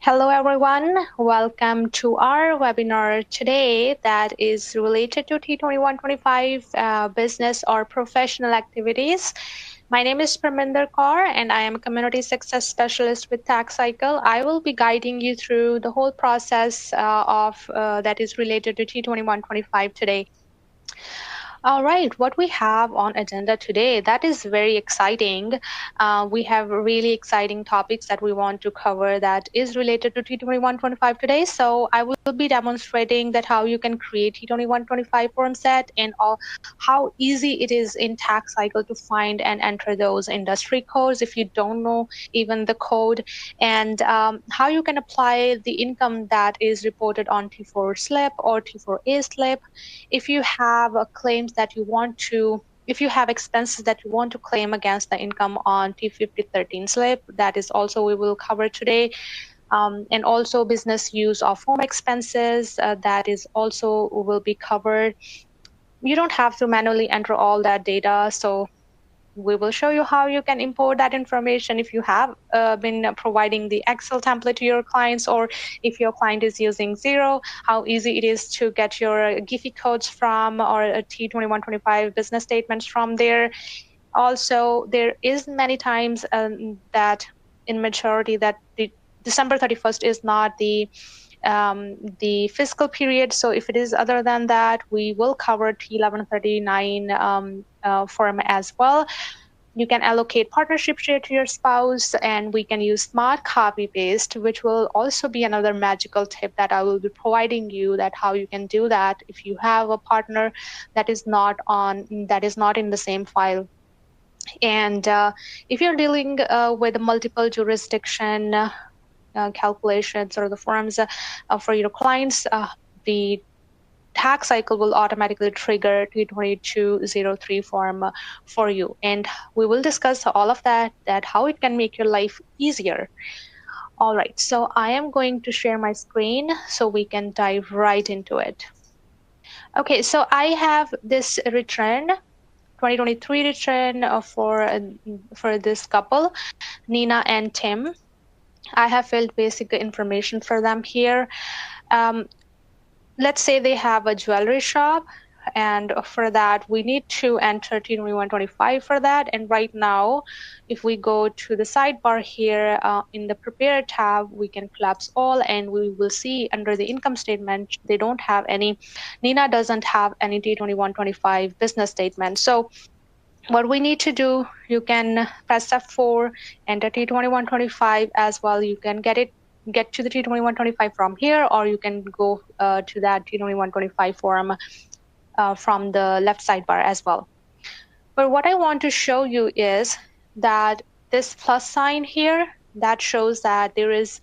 Hello, everyone. Welcome to our webinar today that is related to T2125 business or professional activities. My name is Parminder Kaur, and I am a community success specialist with TaxCycle. I will be guiding you through the whole process that is related to T2125 today. All right, what we have on agenda today, that is very exciting. We have really exciting topics that we want to cover that is related to T2125 today. So I will be demonstrating that how you can create T2125 form set and how easy it is in TaxCycle to find and enter those industry codes if you don't know even the code, and how you can apply the income that is reported on T4 slip or T4A slip. If you have claims that you want to, if you have expenses that you want to claim against the income on T5013 slip, that is also we will cover today. And also business use of home expenses, that is also will be covered. You don't have to manually enter all that data, so we will show you how you can import that information if you have been providing the Excel template to your clients, or if your client is using Xero, how easy it is to get your Giphy codes from, or a T2125 business statements from there. Also, there is many times that in majority that the December 31st is not the fiscal period. So if it is other than that, we will cover T1139 form as well. You can allocate partnership share to your spouse, and we can use smart copy paste, which will also be another magical tip that I will be providing you, that how you can do that if you have a partner that is not in the same file. And if you're dealing with multiple jurisdiction calculations or the forms for your clients, the TaxCycle will automatically trigger T2203 form for you. And we will discuss all of that how it can make your life easier. All right, so I am going to share my screen so we can dive right into it. Okay, so I have this return, 2023 return for this couple, Nina and Tim. I have filled basic information for them here. Let's say they have a jewelry shop, and for that we need to enter T2125 for that. And right now, if we go to the sidebar here in the prepare tab, we can collapse all, and we will see under the income statement they don't have any. Nina doesn't have any T2125 business statement. So what we need to do, you can press F4, enter T2125 as well. You can get to the T2125 from here, or you can go to that T2125 form from the left sidebar as well. But what I want to show you is that this plus sign here, that shows that there is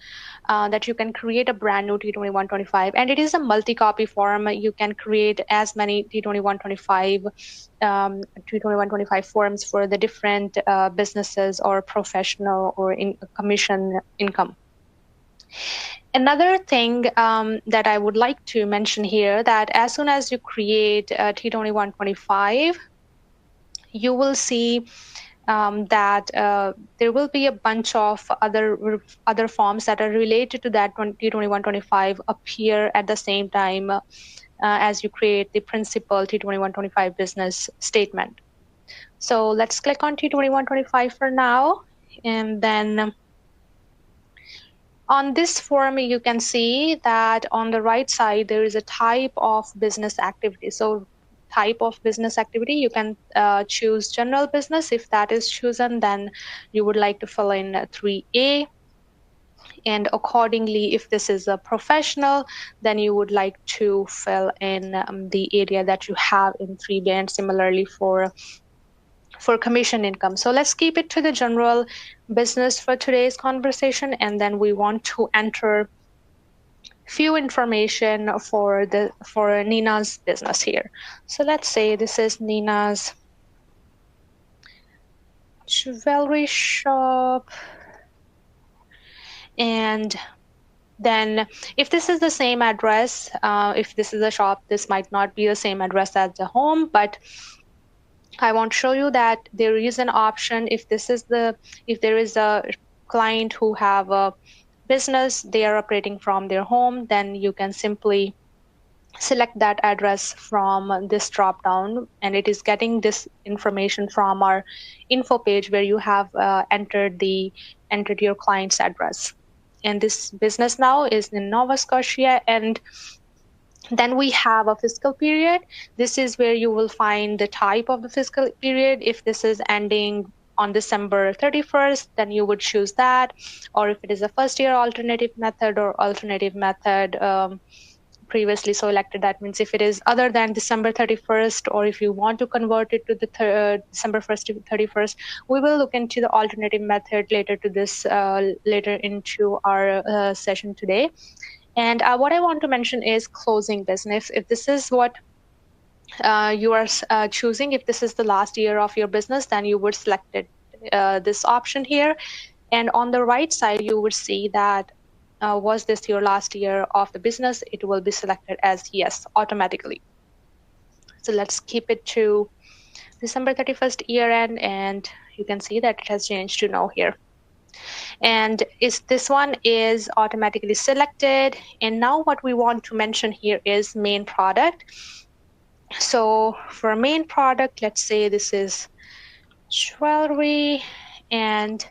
that you can create a brand new T2125, and it is a multi-copy form. You can create as many T2125 forms for the different businesses or professional or in commission income. Another thing that I would like to mention here, that as soon as you create T2125, you will see that there will be a bunch of other forms that are related to that T2125 appear at the same time as you create the principal T2125 business statement. So let's click on T2125 for now, and then on this form, you can see that on the right side, there is a type of business activity. So type of business activity, you can choose general business. If that is chosen, then you would like to fill in 3A. And accordingly, if this is a professional, then you would like to fill in the area that you have in 3B, and similarly for commission income. So let's keep it to the general business for today's conversation, and then we want to enter few information for Nina's business here. So let's say this is Nina's jewelry shop, and then if this is the same address, if this is a shop, this might not be the same address as the home, but I want to show you that there is an option if there is a client who have a business, they are operating from their home, then you can simply select that address from this drop down, and it is getting this information from our info page where you have entered your client's address. And this business now is in Nova Scotia. And then we have a fiscal period. This is where you will find the type of the fiscal period. If this is ending on December 31st, then you would choose that. Or if it is a first year alternative method or alternative method previously selected, that means if it is other than December 31st, or if you want to convert it to the December 1st to 31st, we will look into the alternative method later to this, later into our session today. And what I want to mention is closing business. If this is what you are choosing, if this is the last year of your business, then you would select it, this option here. And on the right side, you would see that was this your last year of the business? It will be selected as yes automatically. So let's keep it to December 31st year end, and you can see that it has changed to no here. And this one is automatically selected. And now what we want to mention here is main product. So for main product, let's say this is jewelry. And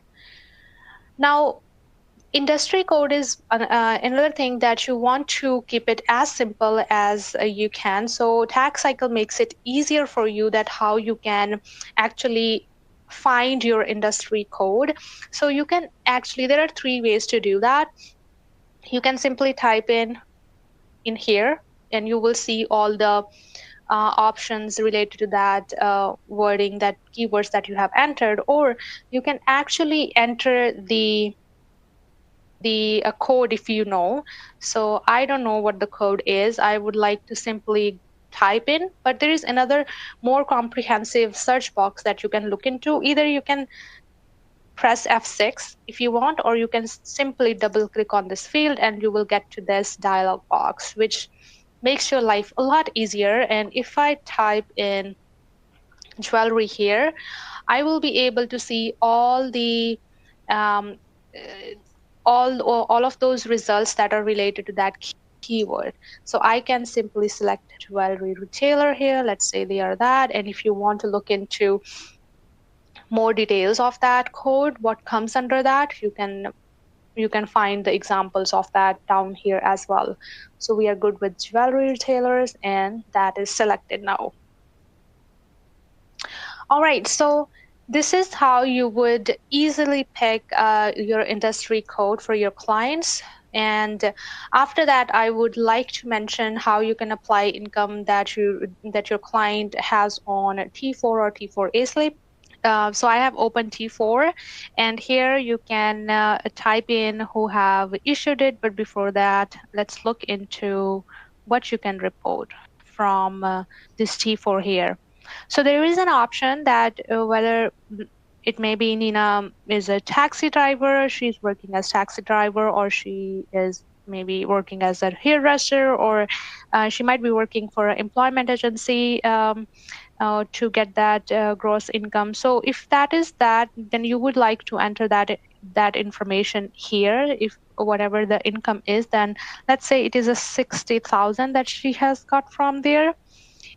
now industry code is another thing that you want to keep it as simple as you can. So TaxCycle makes it easier for you that how you can actually find your industry code. So you can actually, there are 3 ways to do that. You can simply type in here, and you will see all the options related to that wording, that keywords that you have entered. Or you can actually enter the code if you know. So I don't know what the code is. I would like to simply type in, but there is another more comprehensive search box that you can look into. Either you can press F6 if you want, or you can simply double click on this field and you will get to this dialog box, which makes your life a lot easier. And if I type in jewelry here, I will be able to see all the all of those results that are related to that keyword. So I can simply select jewelry retailer here. Let's say they are that. And if you want to look into more details of that code, what comes under that, you can find the examples of that down here as well. So we are good with jewelry retailers, and that is selected now. All right, so this is how you would easily pick your industry code for your clients. And after that, I would like to mention how you can apply income that your client has on T4 or T4A slip. So I have opened T4, and here you can type in who have issued it. But before that, let's look into what you can report from this T4 here. So there is an option that whether it may be Nina is a taxi driver, she's working as taxi driver, or she is maybe working as a hairdresser, or she might be working for an employment agency to get that gross income. So if that is that, then you would like to enter that information here. If whatever the income is, then let's say it is a 60,000 that she has got from there.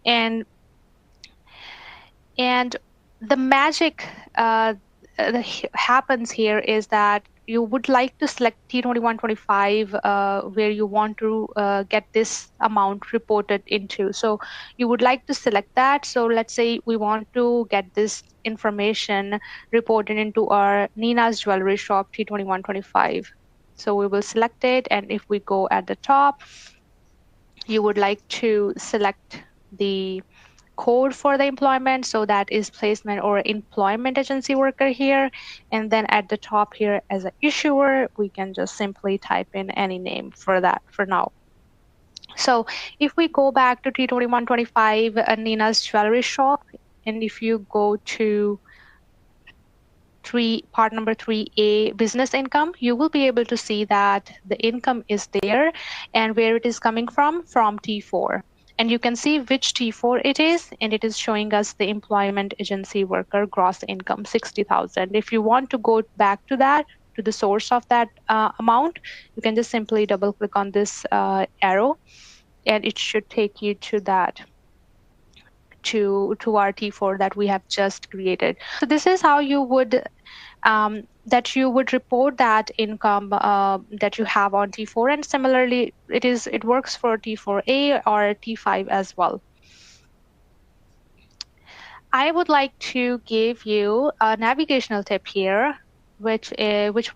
And the magic that happens here is that you would like to select T2125 where you want to get this amount reported into. So you would like to select that. So let's say we want to get this information reported into our Nina's Jewelry Shop T2125. So we will select it. And if we go at the top, you would like to select the code for the employment, so that is placement or employment agency worker here. And then at the top here, as an issuer, we can just simply type in any name for that for now. So if we go back to T2125 Nina's Jewelry Shop, and if you go to part number 3A, business income, you will be able to see that the income is there, and where it is coming from T4. And you can see which T4 it is, and it is showing us the employment agency worker gross income, 60,000. If you want to go back to that, to the source of that amount, you can just simply double click on this arrow, and it should take you to that to our T4 that we have just created. So this is how you would report that income that you have on T4, and similarly it works for T4A or T5 as well. I would like to give you a navigational tip here, which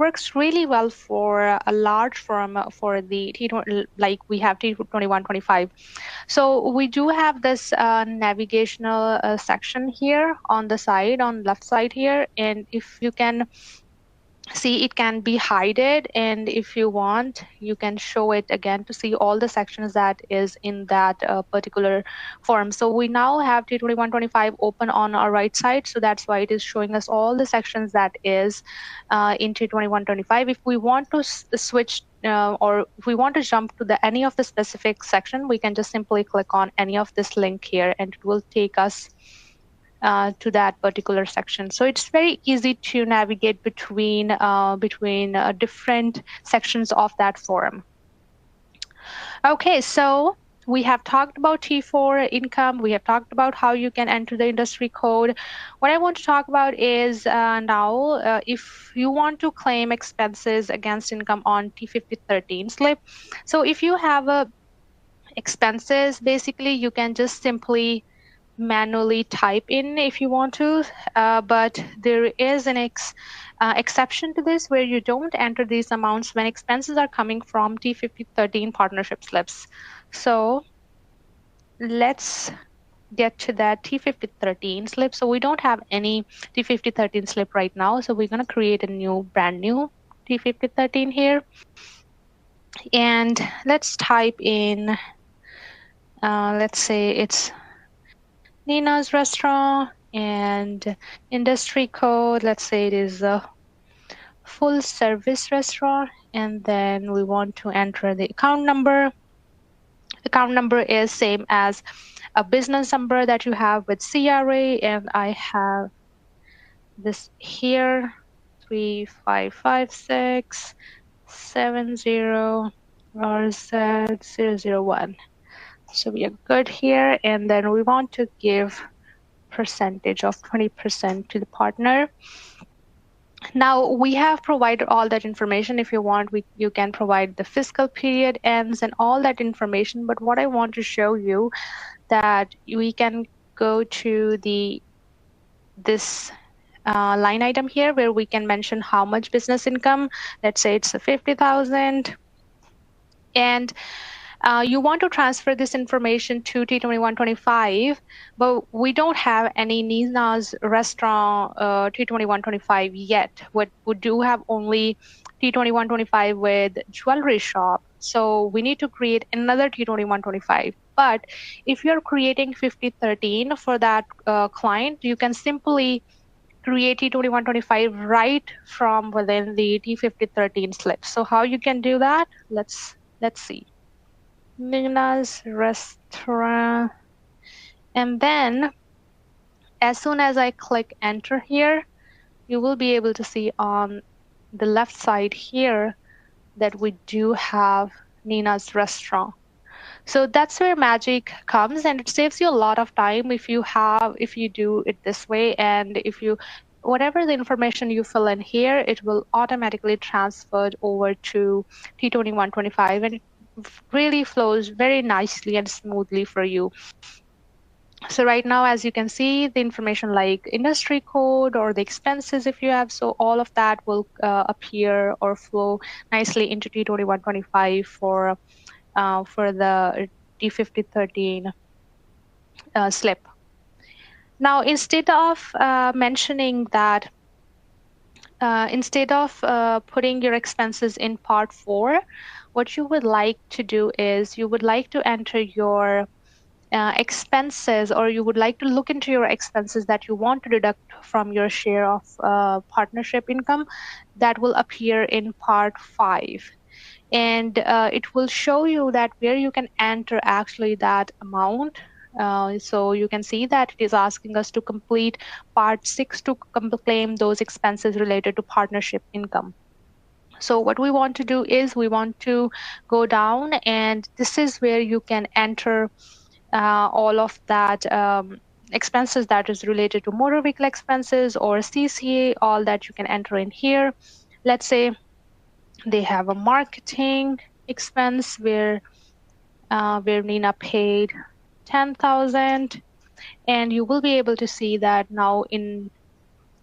works really well for a large firm, for the T20, like we have T2125. So we do have this navigational section here on the side, on left side here, and if you can see, it can be hidden, and if you want, you can show it again to see all the sections that is in that particular form. So we now have T2125 open on our right side, so that's why it is showing us all the sections that is in T2125. If we want to switch or if we want to jump to any of the specific section, we can just simply click on any of this link here, and it will take us to that particular section. So it's very easy to navigate between different sections of that form. Okay, so we have talked about T4 income. We have talked about how you can enter the industry code. What I want to talk about is now if you want to claim expenses against income on T5013 slip. So if you have expenses, basically you can just simply manually type in if you want to, but there is an exception to this where you don't enter these amounts when expenses are coming from T5013 partnership slips. So let's get to that T5013 slip. So we don't have any T5013 slip right now, so we're going to create a brand new T5013 here, and let's type in let's say it's Nina's restaurant, and industry code, let's say it is a full service restaurant, and then we want to enter the account number. Account number is same as a business number that you have with CRA, and I have this here, 355670RZ001. So we are good here, and then we want to give percentage of 20% to the partner. Now we have provided all that information. If you want, you can provide the fiscal period ends and all that information. But what I want to show you that we can go to this line item here where we can mention how much business income. Let's say it's a 50,000, and you want to transfer this information to T2125, but we don't have any Nina's restaurant T2125 yet. We do have only T2125 with jewelry shop. So we need to create another T2125. But if you're creating 5013 for that client, you can simply create T2125 right from within the T5013 slip. So how you can do that? Let's see. Nina's restaurant, and then as soon as I click enter here, you will be able to see on the left side here that we do have Nina's restaurant. So that's where magic comes, and it saves you a lot of time if you do it this way, and whatever the information you fill in here, it will automatically transfer over to T2125, and it really flows very nicely and smoothly for you. So right now, as you can see, the information like industry code or the expenses if you have, so all of that will appear or flow nicely into T2125 for the T5013 slip. Now, instead of mentioning that, instead of putting your expenses in part 4, what you would like to do is you would like to enter your expenses, or you would like to look into your expenses that you want to deduct from your share of partnership income. That will appear in part 5. And it will show you that where you can enter actually that amount. So you can see that it is asking us to complete part 6 to claim those expenses related to partnership income. So what we want to do is we want to go down, and this is where you can enter all of that expenses that is related to motor vehicle expenses or CCA, all that you can enter in here. Let's say they have a marketing expense where Nina paid 10,000, and you will be able to see that now in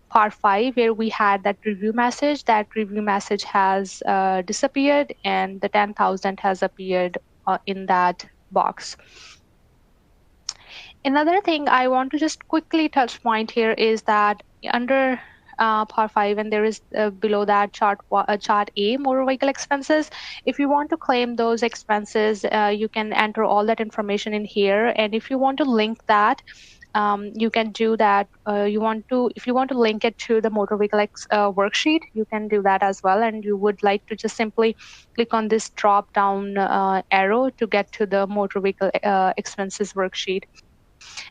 part 5 where we had that review message has disappeared, and the 10,000 has appeared in that box. Another thing I want to just quickly touch point here is that under part 5, and there is below that chart A, motor vehicle expenses. If you want to claim those expenses, you can enter all that information in here, and if you want to link that, you can do that. If you want to link it to the motor vehicle worksheet, you can do that as well. And you would like to just simply click on this drop down arrow to get to the motor vehicle expenses worksheet.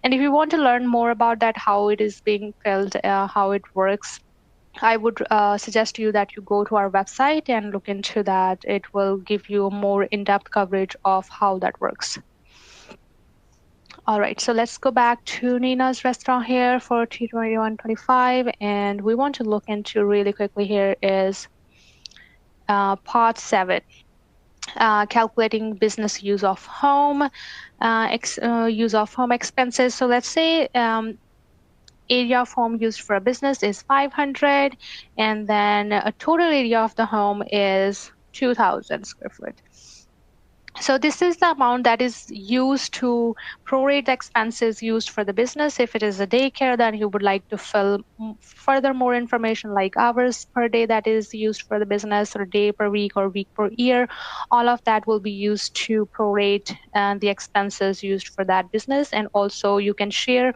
And if you want to learn more about that, how it is being filled, how it works, I would suggest you that you go to our website and look into that. It will give you a more in-depth coverage of how that works. All right, so let's go back to Nina's restaurant here for T2125, and we want to look into really quickly here is part 7. Calculating business use of home, use of home expenses. So let's say area of home used for a business is 500, and then a total area of the home is 2,000 square foot. So this is the amount that is used to prorate the expenses used for the business. If it is a daycare, then you would like to fill further more information like hours per day that is used for the business, or day per week, or week per year. All of that will be used to prorate the expenses used for that business. And also you can share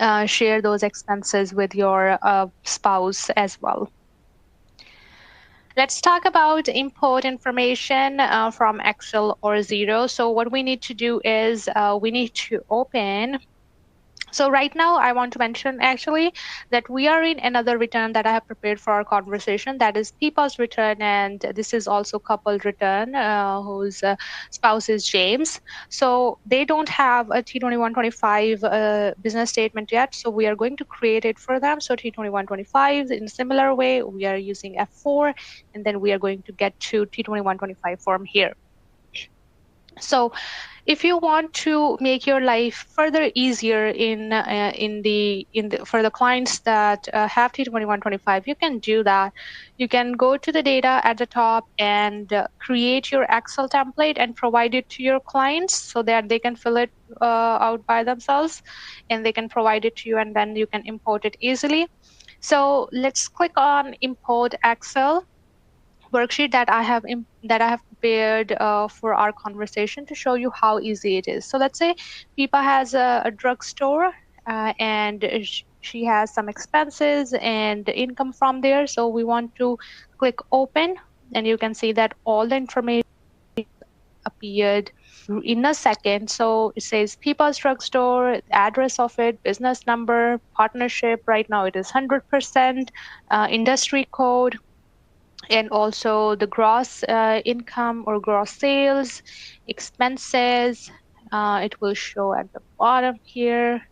those expenses with your spouse as well. Let's talk about import information from Excel or Xero. So what we need to do is we need to open. So right now, I want to mention actually that we are in another return that I have prepared for our conversation. That is PPA's return, and this is also coupled return whose spouse is James. So they don't have a T2125 business statement yet. So we are going to create it for them. So T2125 in a similar way, we are using F4, and then we are going to get to T2125 form here. So if you want to make your life further easier for the clients that have T2125, you can do that. You can go to the data at the top and create your Excel template and provide it to your clients so that they can fill it out by themselves, and they can provide it to you, and then you can import it easily. So let's click on Import Excel worksheet that I have prepared for our conversation to show you how easy it is. So let's say Pipa has a drugstore and she has some expenses and income from there. So we want to click open, and you can see that all the information appeared in a second. So it says Pipa's drugstore, address of it, business number, partnership. Right now it is 100%, industry code, and also the gross income or gross sales, expenses. It will show at the bottom here,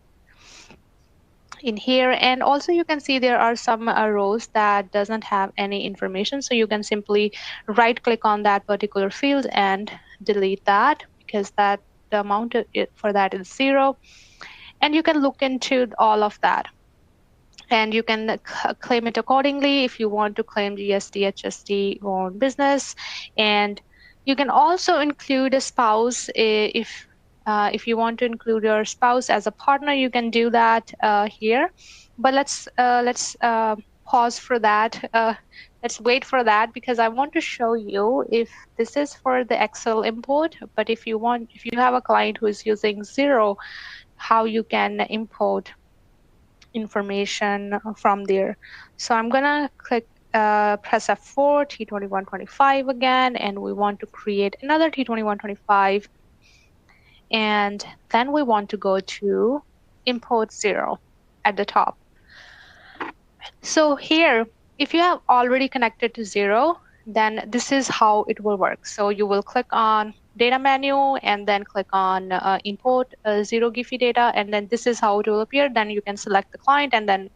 in here. And also you can see there are some rows that doesn't have any information. So you can simply right click on that particular field and delete that, because the amount for that is 0. And you can look into all of that, and you can claim it accordingly if you want to claim GST, HST on business. And you can also include a spouse. If you want to include your spouse as a partner, you can do that here. But let's pause for that. Let's wait for that, because I want to show you if this is for the Excel import. But if you have a client who is using Xero, how you can import information from there. So I'm gonna press F4, T2125 again, and we want to create another T2125, and then we want to go to import Xero at the top. So here if you have already connected to Xero, then this is how it will work. So you will click on data menu and then click on import Xero Giphy data, and then this is how it will appear. Then you can select the client and then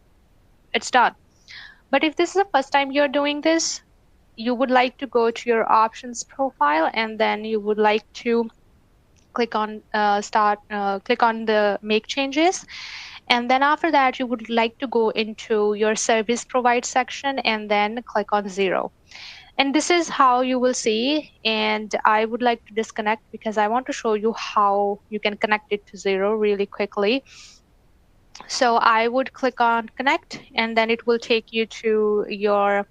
it's done. But if this is the first time you're doing this, you would like to go to your options profile, and then you would like to click on click on the make changes. And then after that, you would like to go into your service provide section and then click on Xero. And this is how you will see. And I would like to disconnect because I want to show you how you can connect it to Xero really quickly. So I would click on connect, and then it will take you to your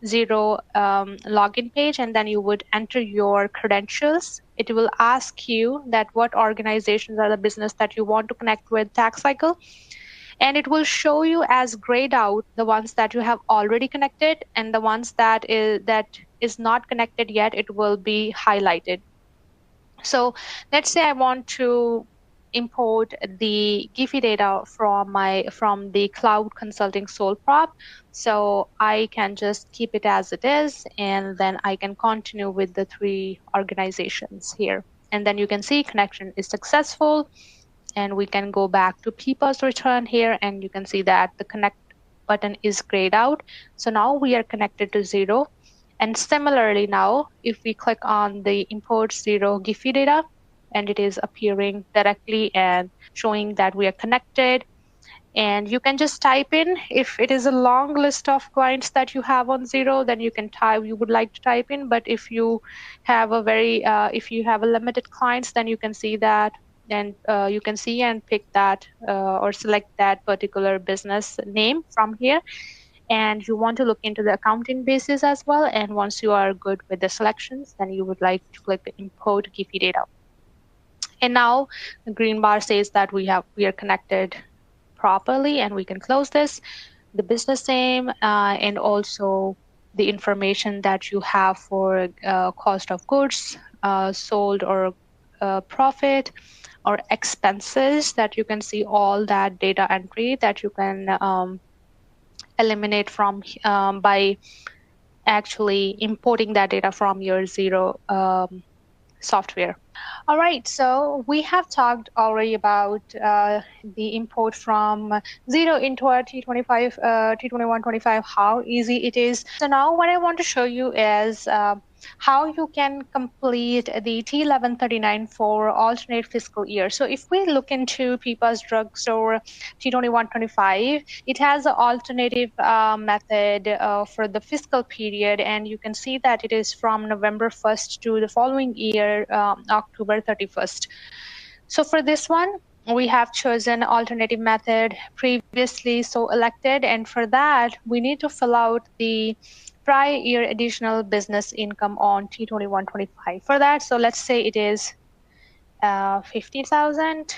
Xero login page, and then you would enter your credentials. It will ask you that what organizations are the business that you want to connect with TaxCycle, and it will show you as grayed out the ones that you have already connected, and the ones that is not connected yet, it will be highlighted. So let's say I want to import the Giphy data from the cloud consulting sole prop. So I can just keep it as it is, and then I can continue with the 3 organizations here. And then you can see connection is successful, and we can go back to PPOS return here, and you can see that the connect button is grayed out. So now we are connected to Xero. And similarly now, if we click on the import Xero Giphy data, and it is appearing directly and showing that we are connected. And you can just type in, if it is a long list of clients that you have on Xero, then you can type, you would like to type in. But if you have a if you have a limited clients, then you can see that, and you can see and pick that or select that particular business name from here. And you want to look into the accounting basis as well. And once you are good with the selections, then you would like to click import Giphy data. And now the green bar says that we are connected properly, and we can close this. The business name and also the information that you have for cost of goods sold, or profit, or expenses, that you can see all that data entry that you can eliminate from by actually importing that data from your Xero software. All right, so we have talked already about the import from Xero into our T2125, how easy it is. So now what I want to show you is how you can complete the T1139 for alternate fiscal year. So if we look into PPOS Drugstore T2125, it has an alternative method for the fiscal period, and you can see that it is from November 1st to the following year, October 31st. So for this one, we have chosen alternative method previously so elected, and for that we need to fill out the prior year additional business income on T2125 for that. So let's say it is 50,000,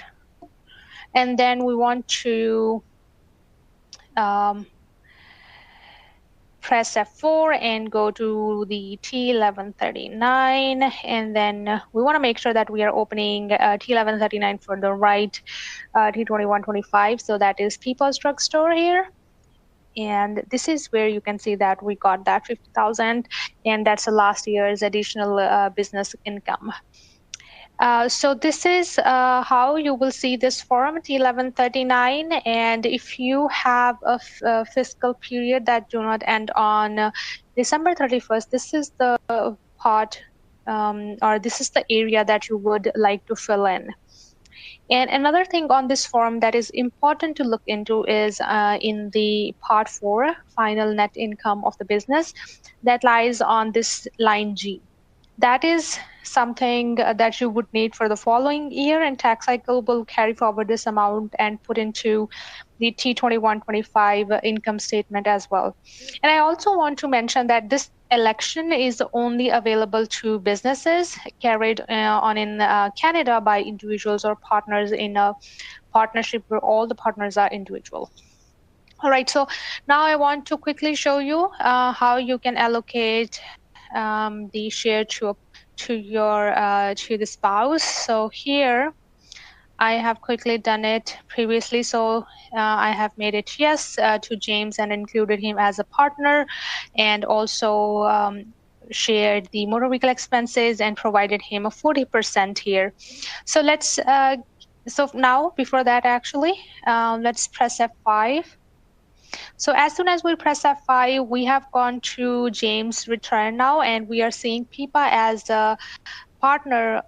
and then we want to press F4 and go to the T1139, and then we want to make sure that we are opening T1139 for the right T2125. So that is PPOS Drugstore here. And this is where you can see that we got that 50,000, and that's the last year's additional business income. So this is how you will see this form T1139. And if you have a fiscal period that do not end on December 31st, this is the part or this is the area that you would like to fill in. And another thing on this form that is important to look into is in the part 4, final net income of the business, that lies on this line G. That is something that you would need for the following year, and TaxCycle will carry forward this amount and put into the T2125 income statement as well. And I also want to mention that this election is only available to businesses carried on in Canada by individuals or partners in a partnership where all the partners are individual. All right, so now I want to quickly show you how you can allocate the share to your to the spouse. So here I have quickly done it previously, so I have made it yes to James and included him as a partner, and also shared the motor vehicle expenses and provided him a 40% here. So let's so now before that actually let's press F5. So as soon as we press F5, we have gone to James return now, and we are seeing Pipa as a partner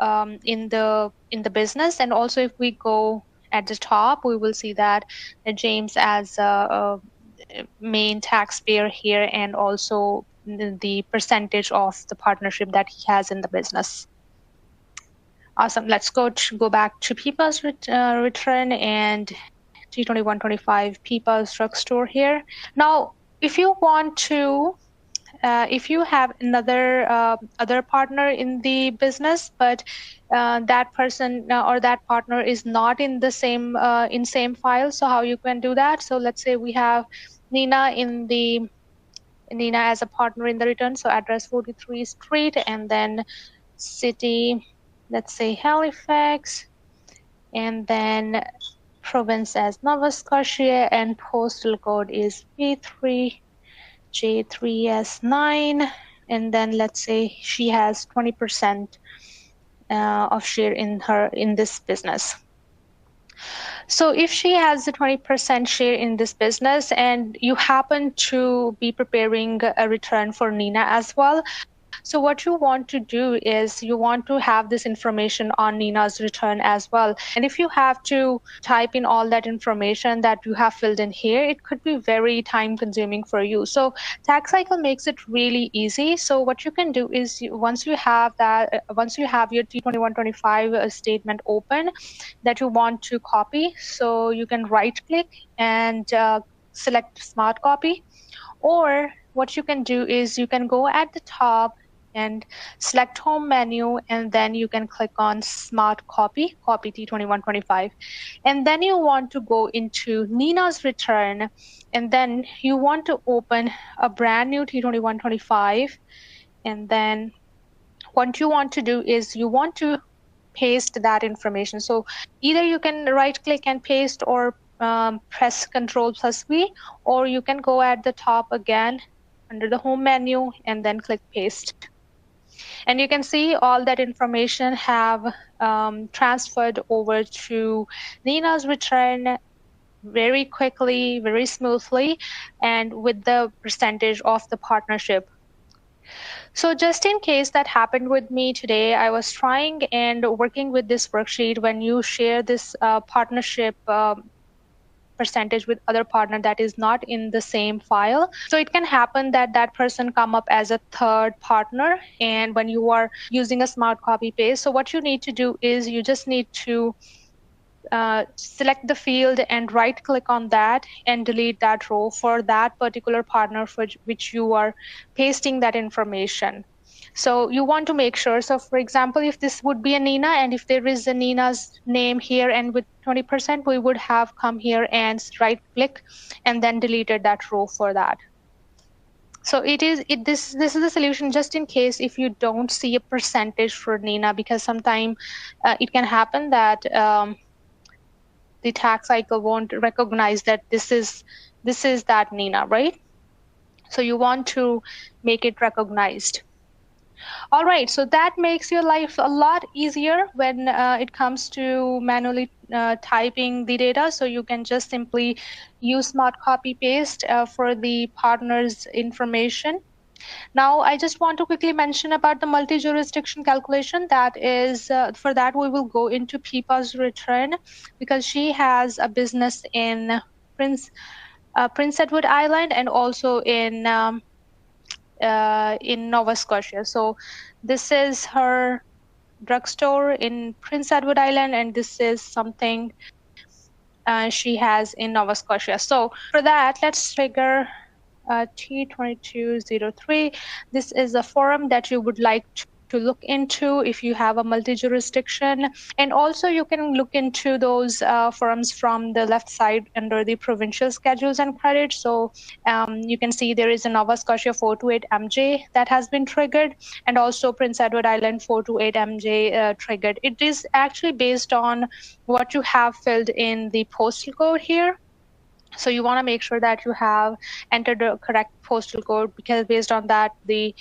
in the business. And also if we go at the top, we will see that James as a main taxpayer here, and also the percentage of the partnership that he has in the business. Awesome. Let's go back to Pipa's return and T2125 Pipa's drugstore here. Now, if you want to if you have another other partner in the business, but that person or that partner is not in the same file, so how you can do that? So let's say we have Nina as a partner in the return, so address 43 Street, and then city, let's say Halifax, and then province as Nova Scotia, and postal code is P3J3S9, and then let's say she has 20% of share in this business. So if she has a 20% share in this business and you happen to be preparing a return for Nina as well, so what you want to do is you want to have this information on Nina's return as well. And if you have to type in all that information that you have filled in here, it could be very time consuming for you. So TaxCycle makes it really easy. So what you can do is once you have your T2125 statement open that you want to copy, so you can right click and select smart copy. Or what you can do is you can go at the top and select home menu, and then you can click on smart copy T2125, and then you want to go into Nina's return, and then you want to open a brand new T2125, and then what you want to do is you want to paste that information. So either you can right click and paste, or press Ctrl+V, or you can go at the top again under the home menu and then click paste. And you can see all that information have transferred over to Nina's return very quickly, very smoothly, and with the percentage of the partnership. So just in case that happened with me today, I was trying and working with this worksheet. When you share this partnership percentage with other partner that is not in the same file, so it can happen that that person come up as a third partner, and when you are using a smart copy paste, so what you need to do is you just need to select the field and right click on that and delete that row for that particular partner for which you are pasting that information. So you want to make sure, so for example, if this would be a Nina, and if there is a Nina's name here and with 20%, we would have come here and right click and then deleted that row for that. So this is the solution just in case if you don't see a percentage for Nina, because sometimes it can happen that the TaxCycle won't recognize that this is that Nina, right? So you want to make it recognized. All right, so that makes your life a lot easier when it comes to manually typing the data. So you can just simply use smart copy paste for the partner's information. Now, I just want to quickly mention about the multi-jurisdiction calculation. That is, for that we will go into Pipa's return, because she has a business in Prince Edward Island and also in Nova Scotia. So this is her drugstore in Prince Edward Island, and this is something she has in Nova Scotia. So for that, let's trigger T2203. This is a forum that you would like to look into if you have a multi-jurisdiction. And also you can look into those firms from the left side under the provincial schedules and credits. So you can see there is a Nova Scotia 428 MJ that has been triggered, and also Prince Edward Island 428 MJ triggered. It is actually based on what you have filled in the postal code here. So you want to make sure that you have entered the correct postal code, because based on that, the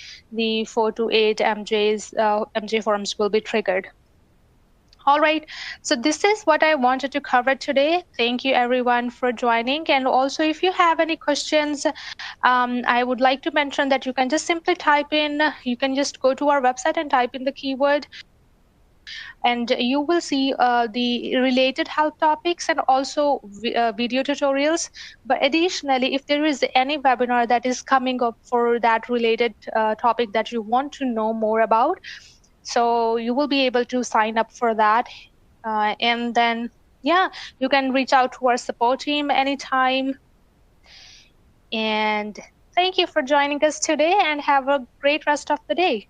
428 MJ forms will be triggered. All right, so this is what I wanted to cover today. Thank you everyone for joining. And also, if you have any questions, I would like to mention that you can just simply type in, you can just go to our website and type in the keyword, and you will see the related help topics and also video tutorials. But additionally, if there is any webinar that is coming up for that related topic that you want to know more about, so you will be able to sign up for that. And then, yeah, you can reach out to our support team anytime. And thank you for joining us today, and have a great rest of the day.